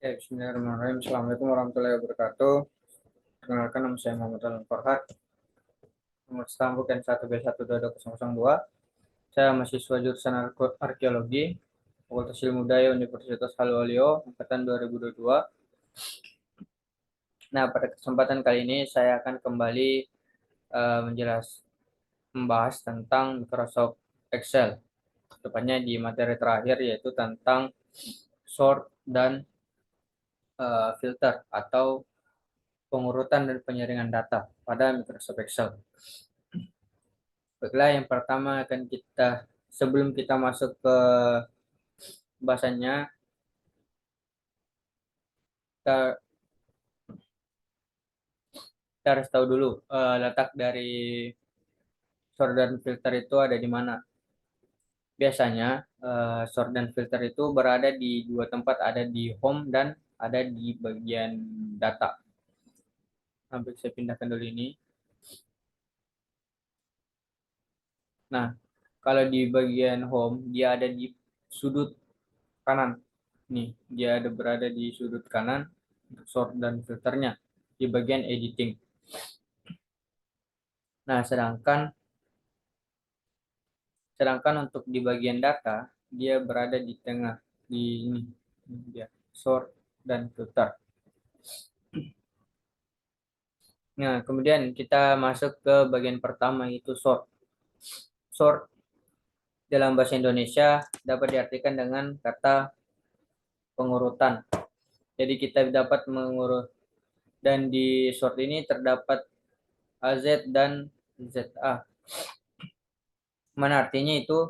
Ya, Bismillahirrahmanirrahim. Assalamualaikum warahmatullahi wabarakatuh. Perkenalkan, nama saya Muhammad Alam Farhat. Nomor stambuk N1B12202. Saya mahasiswa jurusan Arkeologi, Fakultas Ilmu Budaya Universitas Haluolio, angkatan 2022. Nah, pada kesempatan kali ini saya akan kembali membahas tentang Microsoft Excel. Tepatnya di materi terakhir, yaitu tentang sort dan filter atau pengurutan dan penyaringan data pada Microsoft Excel. Baiklah, yang pertama akan sebelum kita masuk ke bahasanya, kita, kita harus tahu dulu letak dari sort dan filter itu ada di mana. Biasanya sort dan filter itu berada di dua tempat, ada di home dan ada di bagian data. Sampai saya pindahkan dulu ini. Nah, kalau di bagian home, dia ada di sudut kanan. Nih, dia ada berada di sudut kanan untuk sort dan filternya di bagian editing. Nah, sedangkan untuk di bagian data, dia berada di tengah, di ini, dia sort dan filter. Nah, kemudian kita masuk ke bagian pertama, yaitu sort. Sort dalam bahasa Indonesia dapat diartikan dengan kata pengurutan. Jadi kita dapat mengurut, dan di sort ini terdapat AZ dan ZA. Mana artinya itu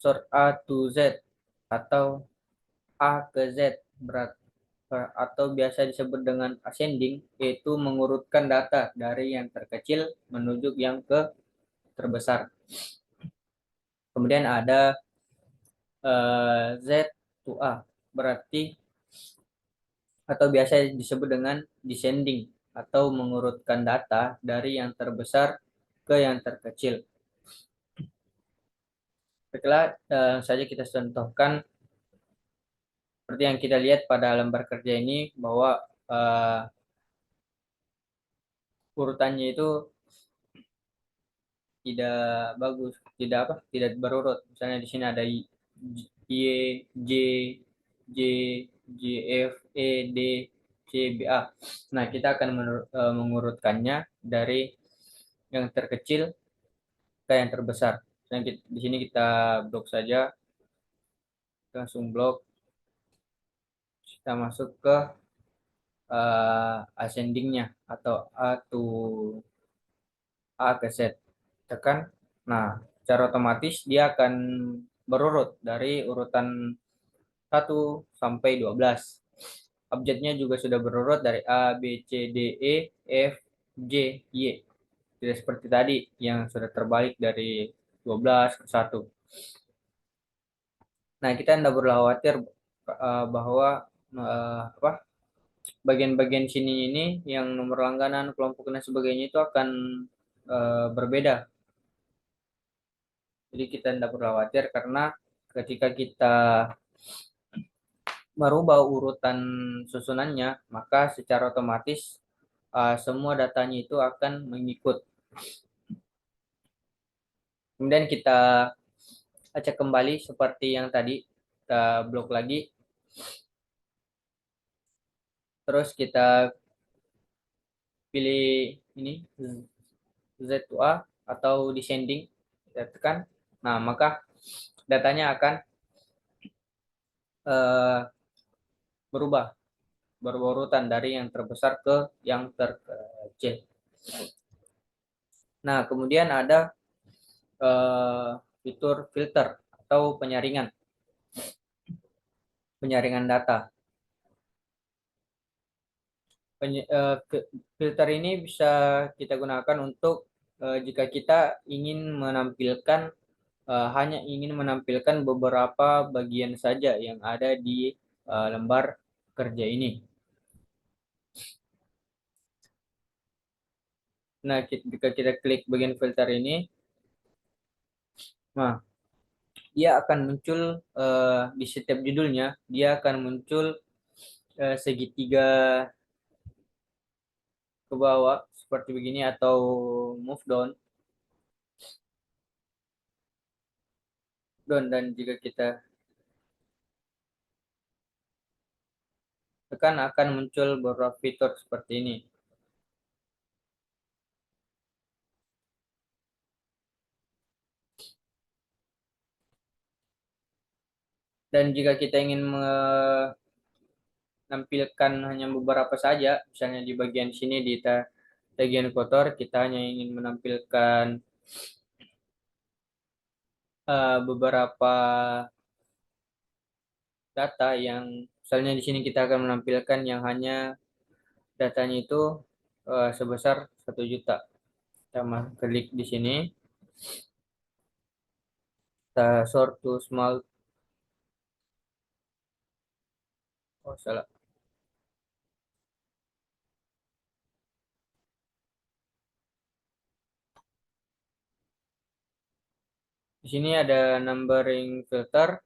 sort A to Z atau A ke Z berat, atau biasa disebut dengan ascending, yaitu mengurutkan data dari yang terkecil menuju yang ke terbesar. Kemudian ada Z to A, berarti atau biasa disebut dengan descending atau mengurutkan data dari yang terbesar ke yang terkecil. Baiklah, saja kita contohkan seperti yang kita lihat pada lembar kerja ini, bahwa urutannya itu tidak bagus, tidak berurut. Misalnya di sini ada Y, J, J, J, F, E, D, C, B, A. Nah, kita akan mengurutkannya dari yang terkecil ke yang terbesar. Nah, di sini kita blok saja, langsung blok. Kita masuk ke ascendingnya atau A ke Z. Tekan. Nah, secara otomatis dia akan berurut dari urutan 1 sampai 12. Objeknya juga sudah berurut dari A, B, C, D, E, F, G, Y. Tidak seperti tadi yang sudah terbalik dari 12 ke 1. Nah, kita tidak perlu khawatir bahwa bagian-bagian sini ini yang nomor langganan, kelompok dan sebagainya itu akan berbeda. Jadi kita tidak perlu khawatir, karena ketika kita merubah urutan susunannya, maka secara otomatis semua datanya itu akan mengikut. Kemudian kita acak kembali seperti yang tadi, kita blok lagi. Terus kita pilih ini Z to A atau descending, kita tekan. Nah, maka datanya akan uh, berubah berurutan dari yang terbesar ke yang terkecil. Nah, kemudian ada fitur filter atau penyaringan data. Filter ini bisa kita gunakan untuk jika kita hanya ingin menampilkan beberapa bagian saja yang ada di lembar kerja ini. Nah, jika kita klik bagian filter ini, nah dia akan muncul di setiap judulnya, dia akan muncul segitiga ke bawah seperti begini atau move down, dan jika kita tekan akan muncul beberapa fitur seperti ini. Dan jika kita ingin menampilkan hanya beberapa saja, misalnya di bagian sini di bagian kotor, kita hanya ingin menampilkan beberapa data yang misalnya di sini kita akan menampilkan yang hanya datanya itu sebesar 1 juta. Kita klik di sini, kita sort to small, oh salah. Di sini ada numbering filter.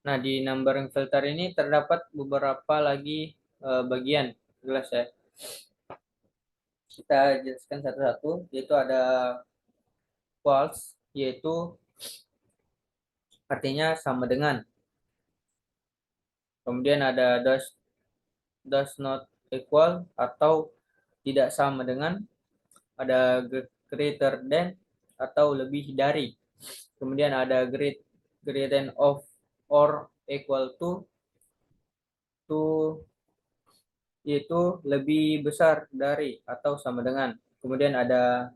Nah, di numbering filter ini terdapat beberapa lagi bagian. Jelas ya. Kita jelaskan satu-satu, yaitu ada false, yaitu artinya sama dengan. Kemudian ada does not equal atau tidak sama dengan, ada greater than atau lebih dari. Kemudian ada greater than of or equal to yaitu lebih besar dari atau sama dengan. Kemudian ada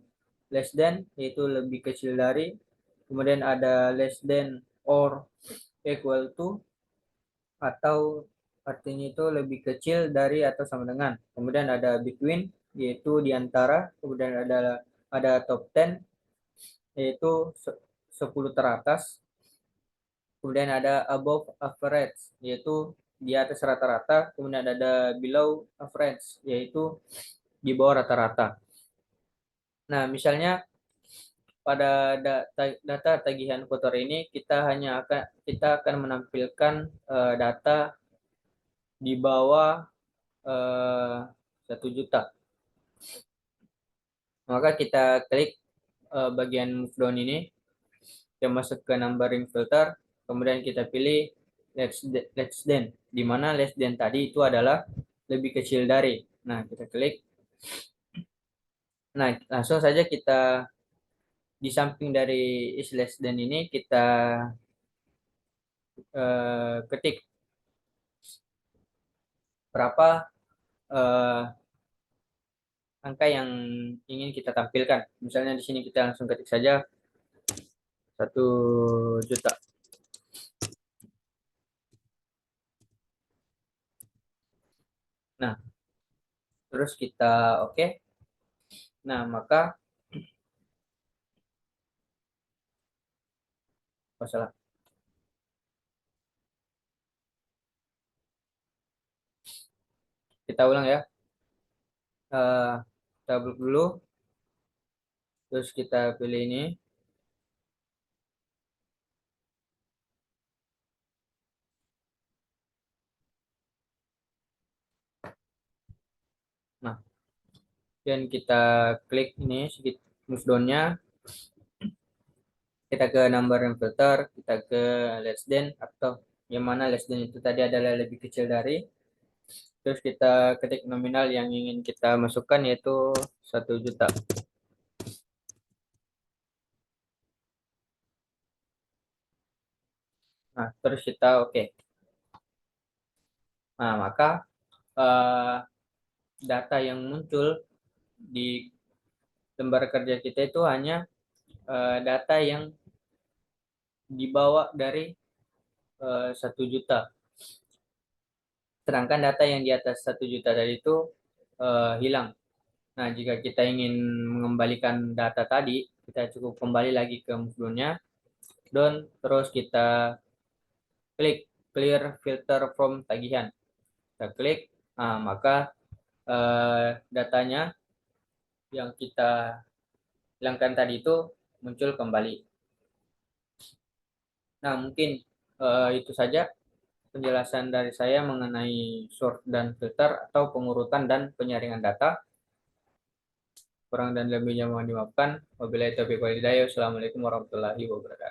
less than yaitu lebih kecil dari. Kemudian ada less than or equal to atau artinya itu lebih kecil dari atau sama dengan. Kemudian ada between yaitu di antara. Kemudian ada top 10 yaitu 10 teratas. Kemudian ada above average yaitu di atas rata-rata. Kemudian ada below average yaitu di bawah rata-rata. Nah, misalnya pada data tagihan kotor ini kita akan menampilkan data di bawah 1 juta. Maka kita klik bagian move down ini, kita masuk ke numbering filter, kemudian kita pilih less than, di mana less than tadi itu adalah lebih kecil dari. Nah, kita klik. Nah, langsung saja kita di samping dari is less than ini kita ketik berapa eh, angka yang ingin kita tampilkan. Misalnya di sini kita langsung ketik saja 1 juta. Nah, terus kita oke. Nah, maka masalah. Kita ulang ya. Eh, kita buka dulu, terus kita pilih ini. Nah, dan kita klik ini sedikit move down-nya. Kita ke number and filter, kita ke less than atau yang mana less than itu tadi adalah lebih kecil dari. Terus kita ketik nominal yang ingin kita masukkan yaitu 1 juta. Nah, terus kita oke. Nah, maka eh, data yang muncul di lembar kerja kita itu hanya data yang dibawa dari 1 juta. Sedangkan data yang di atas 1 juta tadi itu hilang. Nah, jika kita ingin mengembalikan data tadi, kita cukup kembali lagi ke move-nya, dan terus kita klik clear filter from tagihan. Kita klik, nah, maka datanya yang kita hilangkan tadi itu muncul kembali. Nah, mungkin itu saja penjelasan dari saya mengenai sort dan filter atau pengurutan dan penyaringan data. Kurang dan lebihnya mohon dimaafkan. Wabillahi taufiq wal hidayah. Wassalamualaikum warahmatullahi wabarakatuh.